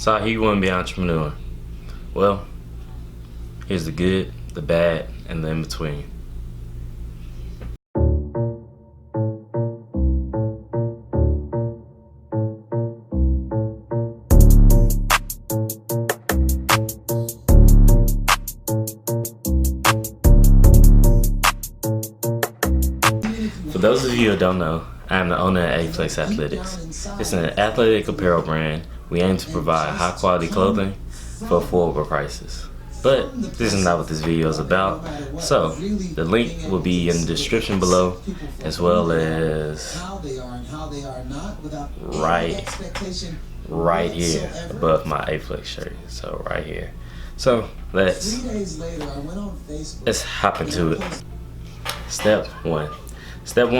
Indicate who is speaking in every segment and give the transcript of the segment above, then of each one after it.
Speaker 1: So how you want to be an entrepreneur? Well, here's the good, the bad, and the in between. For those of you who don't know, I am the owner of A-Flex Athletics. It's an athletic apparel brand. We aim to provide high quality clothing for affordable prices. But this is not what this video is about. So the link will be in the description below, as well as right here above my A-Flex shirt. So right here. So let's hop into it. Step one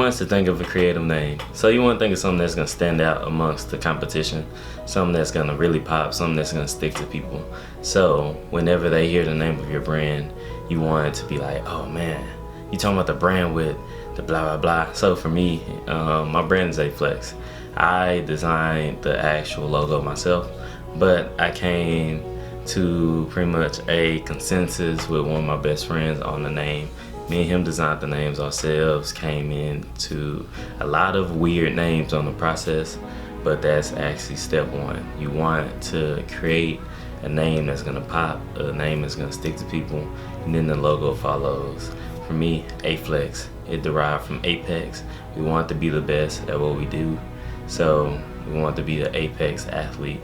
Speaker 1: is to think of a creative name. So you want to think of something that's going to stand out amongst the competition, something that's going to really pop, something that's going to stick to people. So whenever they hear the name of your brand, you want it to be like, oh man, you talking about the brand with the blah blah blah. So for me, my brand is A-Flex. I designed the actual logo myself, but I came to pretty much a consensus with one of my best friends on the name. Me and him designed the names ourselves, came into a lot of weird names on the process, but that's actually step one. You want to create a name that's gonna pop, a name that's gonna stick to people, and then the logo follows. For me, A-Flex, it derived from Apex. We want to be the best at what we do, so we want to be the apex athlete.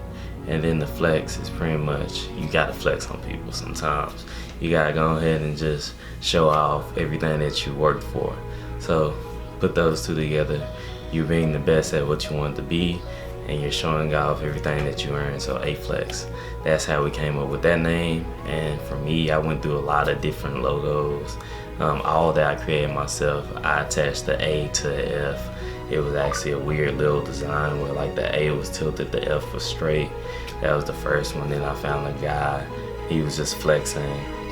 Speaker 1: And then the flex is pretty much, you gotta flex on people sometimes. You gotta go ahead and just show off everything that you worked for. So put those two together. You're being the best at what you want to be, and you're showing off everything that you earned. So A-Flex, that's how we came up with that name. And for me, I went through a lot of different logos. All that I created myself. I attached the A to the F. It was actually a weird little design where like the A was tilted, the F was straight. That was the first one. Then I found a guy, he was just flexing,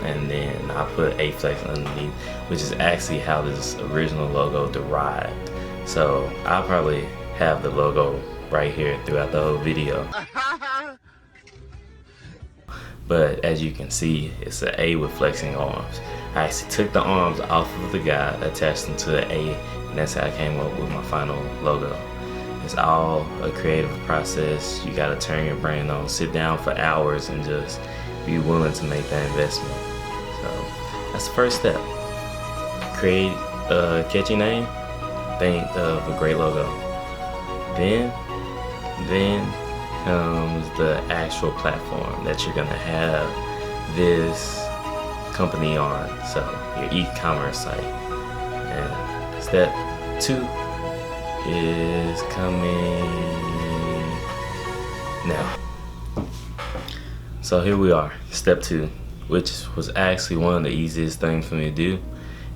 Speaker 1: and then I put A-Flex underneath, which is actually how this original logo derived. So I'll probably have the logo right here throughout the whole video. But as you can see, it's an A with flexing arms. I actually took the arms off of the guy, attached them to the A, and that's how I came up with my final logo. It's all a creative process. You gotta turn your brain on, sit down for hours, and just be willing to make that investment. So that's the first step. Create a catchy name, think of a great logo. Then comes the actual platform that you're gonna have this company on, so your e-commerce site. And step two is coming now. So here we are, step two, which was actually one of the easiest things for me to do.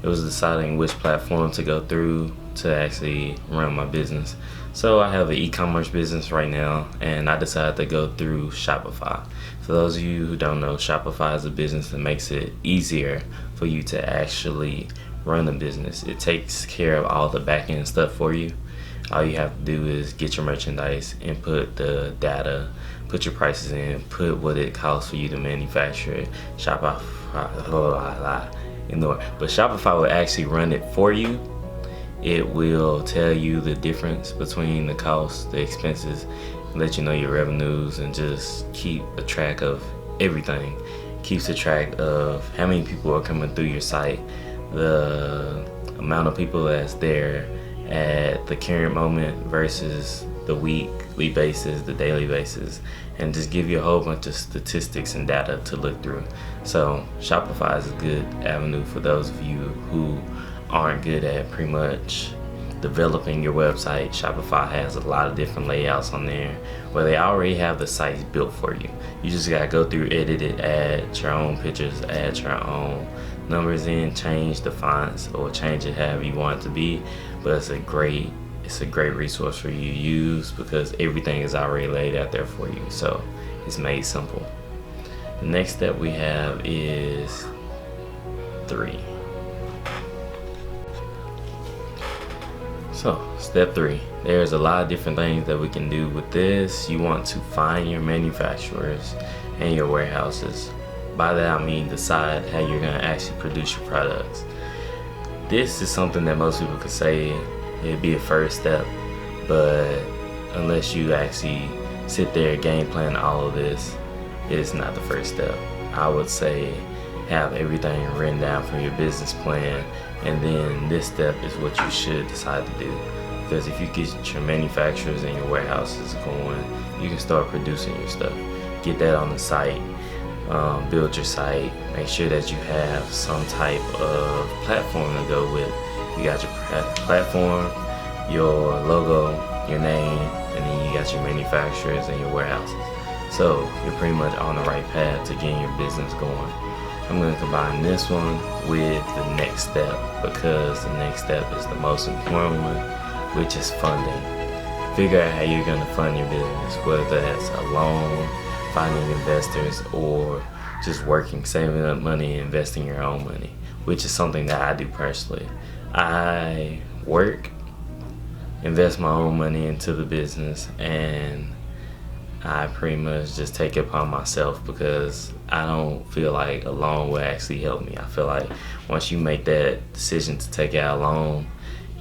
Speaker 1: It was deciding which platform to go through to actually run my business. So I have an e-commerce business right now, and I decided to go through Shopify. For those of you who don't know, Shopify is a business that makes it easier for you to actually run a business. It takes care of all the back-end stuff for you. All you have to do is get your merchandise, input the data, put your prices in, put what it costs for you to manufacture it. Shopify, but Shopify will actually run it for you. It will tell you the difference between the costs, the expenses, let you know your revenues, and just keep a track of everything. Keeps a track of how many people are coming through your site, the amount of people that's there at the current moment versus the weekly basis, the daily basis, and just give you a whole bunch of statistics and data to look through. So Shopify is a good avenue for those of you who aren't good at pretty much developing your website. Shopify has a lot of different layouts on there where they already have the sites built for you. You just gotta go through, edit it, add your own pictures, add your own numbers in, change the fonts, or change it however you want it to be. But it's a great resource for you to use because everything is already laid out there for you. So it's made simple. The next step we have is 3. So, step 3. There's a lot of different things that we can do with this. You want to find your manufacturers and your warehouses. By that I mean decide how you're going to actually produce your products. This is something that most people could say it'd be a first step, but unless you actually sit there and game plan all of this, it's not the first step. I would say have everything written down for your business plan, and then this step is what you should decide to do. Because if you get your manufacturers and your warehouses going, you can start producing your stuff. Get that on the site, build your site, make sure that you have some type of platform to go with. You got your platform, your logo, your name, and then you got your manufacturers and your warehouses. So you're pretty much on the right path to getting your business going. I'm going to combine this one with the next step, because the next step is the most important one, which is funding. Figure out how you're going to fund your business, whether that's a loan, finding investors, or just working, saving up money, and investing your own money, which is something that I do personally. I work, invest my own money into the business, and I pretty much just take it upon myself, because I don't feel like a loan will actually help me. I feel like once you make that decision to take out a loan,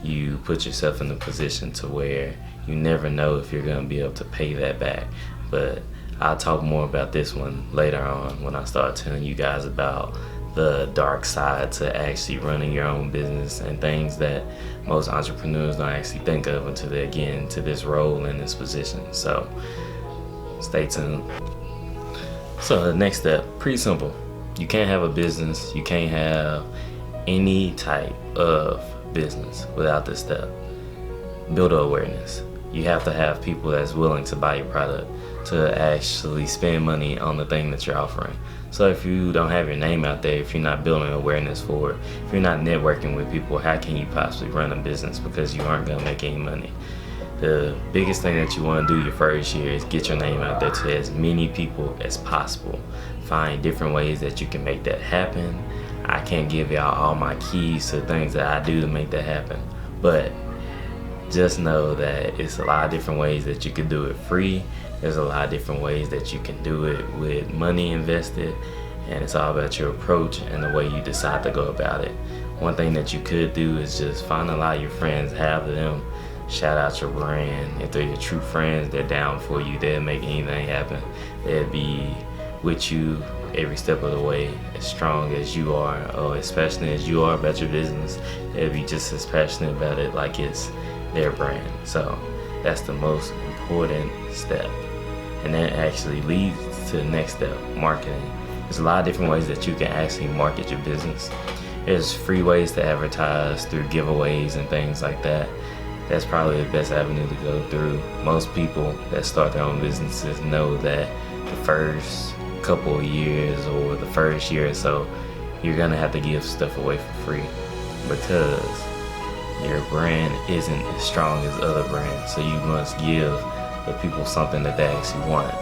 Speaker 1: you put yourself in a position to where you never know if you're going to be able to pay that back. But I'll talk more about this one later on when I start telling you guys about the dark side to actually running your own business and things that most entrepreneurs don't actually think of until they get into this role and this position. So stay tuned. So the next step, pretty simple. You can't have a business, you can't have any type of business without this step. Build awareness. You have to have people that's willing to buy your product, to actually spend money on the thing that you're offering. So if you don't have your name out there, if you're not building awareness for it, if you're not networking with people, how can you possibly run a business? Because you aren't going to make any money. The biggest thing that you want to do your first year is get your name out there to as many people as possible. Find different ways that you can make that happen. I can't give y'all all my keys to things that I do to make that happen, but just know that it's a lot of different ways that you can do it free. There's a lot of different ways that you can do it with money invested, and it's all about your approach and the way you decide to go about it. One thing that you could do is just find a lot of your friends, have them shout out your brand. If they're your true friends, they're down for you. They'll make anything happen. They'll be with you every step of the way, as strong as you are, or as passionate as you are about your business. They'll be just as passionate about it like it's their brand. So that's the most important step, and that actually leads to the next step, marketing. There's a lot of different ways that you can actually market your business. There's free ways to advertise through giveaways and things like that. That's probably the best avenue to go through. Most people that start their own businesses know that the first couple of years or the first year or so, you're gonna have to give stuff away for free, because your brand isn't as strong as other brands. So you must give the people something that they actually want.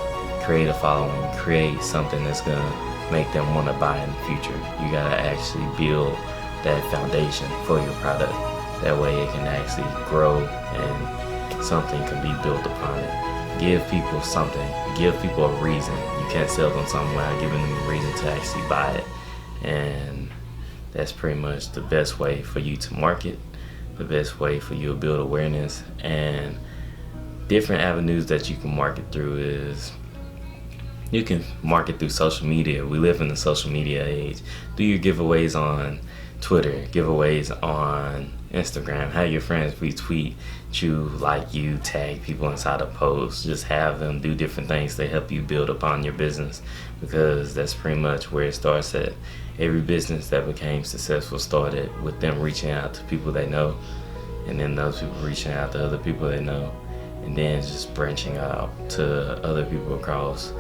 Speaker 1: Create a following, create something that's gonna make them want to buy in the future. You gotta actually build that foundation for your product. That way it can actually grow and something can be built upon it. Give people something, give people a reason. You can't sell them something without giving them a reason to actually buy it. And that's pretty much the best way for you to market, the best way for you to build awareness. And different avenues that you can market through is, you can market through social media. We live in the social media age. Do your giveaways on Twitter, giveaways on Instagram, have your friends retweet you, like you, tag people inside a post. Just have them do different things to help you build upon your business, because that's pretty much where it starts at. Every business that became successful started with them reaching out to people they know, and then those people reaching out to other people they know, and then just branching out to other people across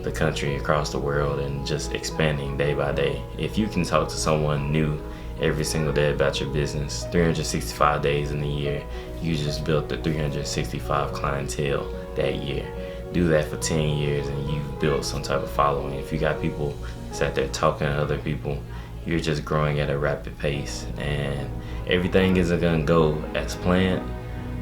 Speaker 1: the country, across the world, and just expanding day by day. If you can talk to someone new every single day about your business, 365 days in the year, you just built the 365 clientele that year. Do that for 10 years and you've built some type of following. If you got people that's out there talking to other people, you're just growing at a rapid pace, and everything isn't gonna go as planned,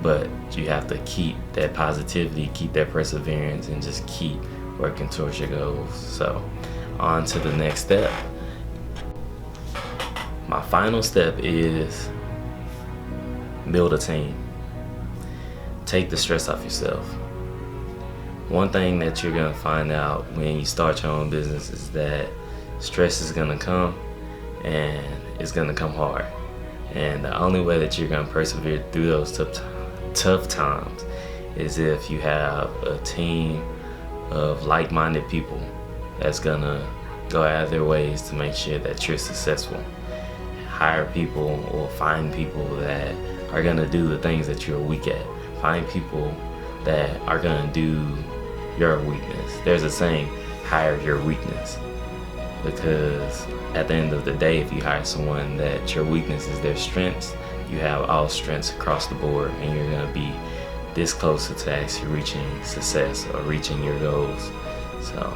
Speaker 1: but you have to keep that positivity, keep that perseverance, and just keep working towards your goals. So on to the next step. My final step is build a team. Take the stress off yourself. One thing that you're gonna find out when you start your own business is that stress is gonna come, and it's gonna come hard. And the only way that you're gonna persevere through those tough times is if you have a team of like-minded people that's gonna go out of their ways to make sure that you're successful. Hire people or find people that are gonna do the things that you're weak at. Find people that are gonna do your weakness. There's a saying, hire your weakness. Because at the end of the day, if you hire someone that your weakness is their strengths, you have all strengths across the board, and you're gonna be this closer to actually reaching success or reaching your goals. So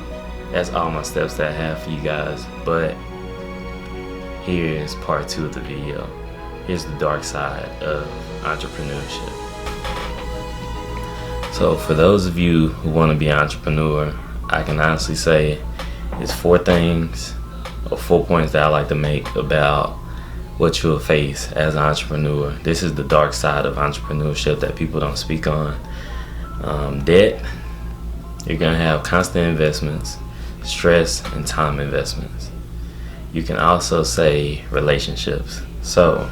Speaker 1: that's all my steps that I have for you guys. But here's part 2 of the video. Here's the dark side of entrepreneurship. So for those of you who want to be an entrepreneur, I can honestly say it's 4 things or 4 points that I like to make about what you'll face as an entrepreneur. This is the dark side of entrepreneurship that people don't speak on. Debt. You're gonna have constant investments, stress, and time investments. You can also say relationships. So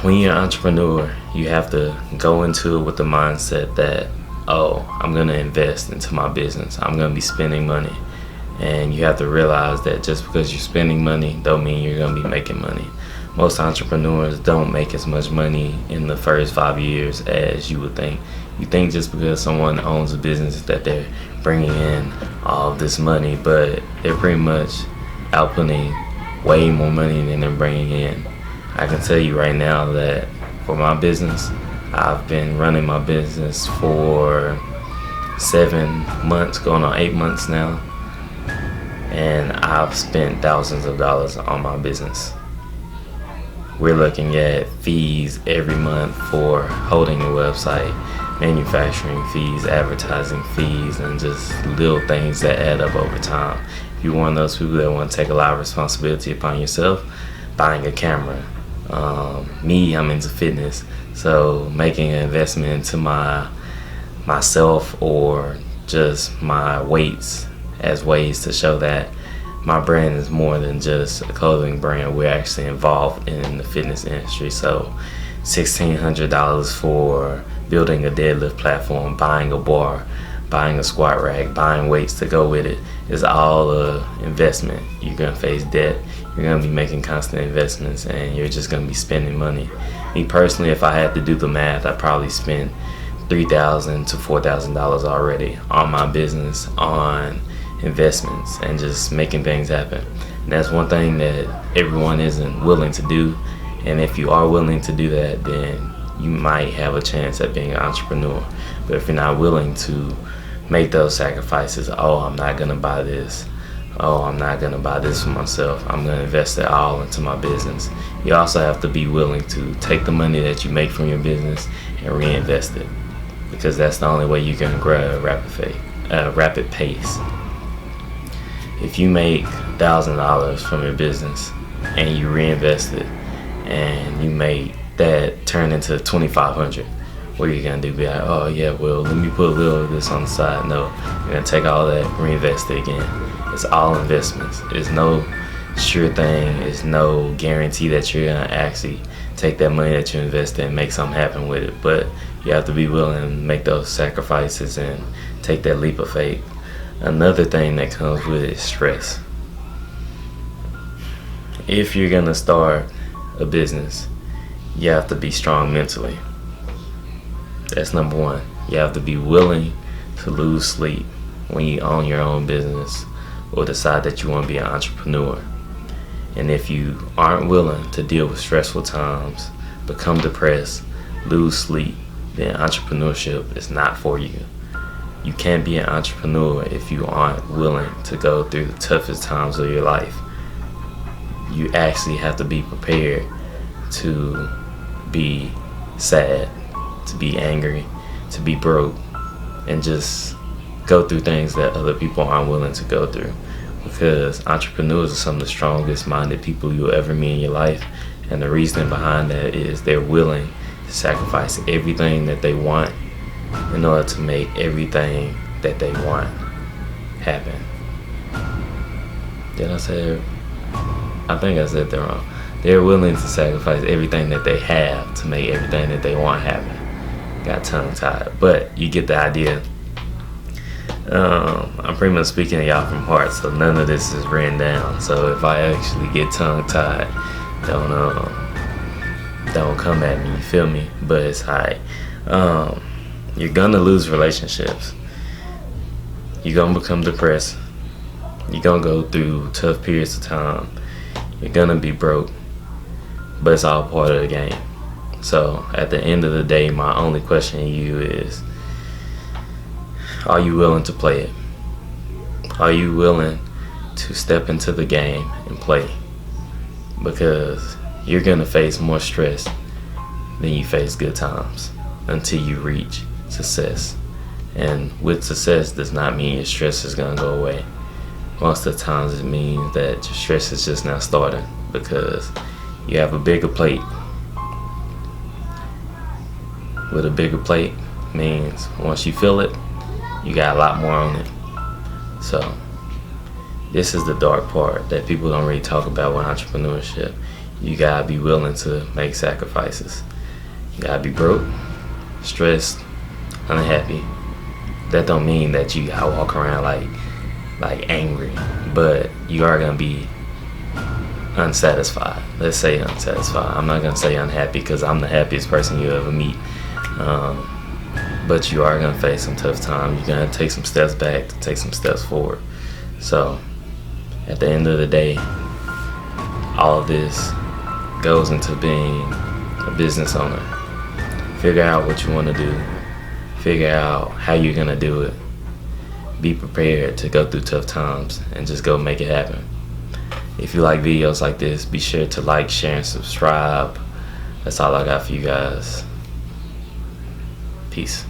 Speaker 1: when you're an entrepreneur, you have to go into it with the mindset that, oh, I'm gonna invest into my business. I'm gonna be spending money. And you have to realize that just because you're spending money don't mean you're gonna be making money. Most entrepreneurs don't make as much money in the first 5 years as you would think. You think just because someone owns a business that they're bringing in all of this money, but they're pretty much outputting way more money than they're bringing in. I can tell you right now that for my business, I've been running my business for 7 months, going on 8 months now, and I've spent thousands of dollars on my business. We're looking at fees every month for holding a website, manufacturing fees, advertising fees, and just little things that add up over time. If you're one of those people that want to take a lot of responsibility upon yourself, buying a camera. Me, I'm into fitness, so making an investment into myself or just my weights as ways to show that my brand is more than just a clothing brand. We're actually involved in the fitness industry. So $1,600 for building a deadlift platform, buying a bar, buying a squat rack, buying weights to go with it is all a investment. You're gonna face debt, you're gonna be making constant investments, and you're just gonna be spending money. Me personally, if I had to do the math, I probably spent $3,000 to $4,000 already on my business, on investments, and just making things happen. And that's one thing that everyone isn't willing to do. And if you are willing to do that, then you might have a chance at being an entrepreneur. But if you're not willing to make those sacrifices, oh, I'm not gonna buy this, oh, I'm not gonna buy this for myself, I'm gonna invest it all into my business. You also have to be willing to take the money that you make from your business and reinvest it, because that's the only way you can grow at a rapid pace. If you make $1,000 from your business and you reinvest it and you make that turn into $2,500, what are you gonna do? Be like, oh yeah, well, let me put a little of this on the side? No, you're gonna take all that, reinvest it again. It's all investments. It's no sure thing. It's no guarantee that you're gonna actually take that money that you invested and make something happen with it. But you have to be willing to make those sacrifices and take that leap of faith. Another thing that comes with it is stress. If you're gonna start a business, you have to be strong mentally. That's number one. You have to be willing to lose sleep when you own your own business or decide that you want to be an entrepreneur. And if you aren't willing to deal with stressful times, become depressed, lose sleep, then entrepreneurship is not for you. You can't be an entrepreneur if you aren't willing to go through the toughest times of your life. You actually have to be prepared to be sad, to be angry, to be broke, and just go through things that other people aren't willing to go through. Because entrepreneurs are some of the strongest minded people you'll ever meet in your life. And the reason behind that is they're willing to sacrifice everything that they want in order to make everything that they want happen. Did I say it? I think I said that wrong. They're willing to sacrifice everything that they have to make everything that they want happen. Got tongue tied, but you get the idea. I'm pretty much speaking to y'all from heart, so none of this is written down. So if I actually get tongue tied, don't come at me, you feel me? But it's alright. You're gonna lose relationships. You're gonna become depressed. You're gonna go through tough periods of time. You're gonna be broke. But it's all part of the game. So at the end of the day, my only question to you is, are you willing to play it? Are you willing to step into the game and play? Because you're gonna face more stress than you face good times until you reach success. And with success does not mean your stress is gonna go away. Most of the times it means that your stress is just now starting because you have a bigger plate. With a bigger plate means once you fill it, you got a lot more on it. So this is the dark part that people don't really talk about with entrepreneurship. You gotta be willing to make sacrifices. You gotta be broke, stressed, unhappy. That don't mean that you gotta walk around like angry, but you are gonna be unsatisfied. Let's say unsatisfied. I'm not gonna say unhappy because I'm the happiest person you ever meet. But you are gonna face some tough times. You're gonna take some steps back to take some steps forward. So at the end of the day, all of this goes into being a business owner. Figure out what you want to do. Figure out how you're gonna do it. Be prepared to go through tough times and just go make it happen. If you like videos like this, be sure to like, share, and subscribe. That's all I got for you guys. Peace.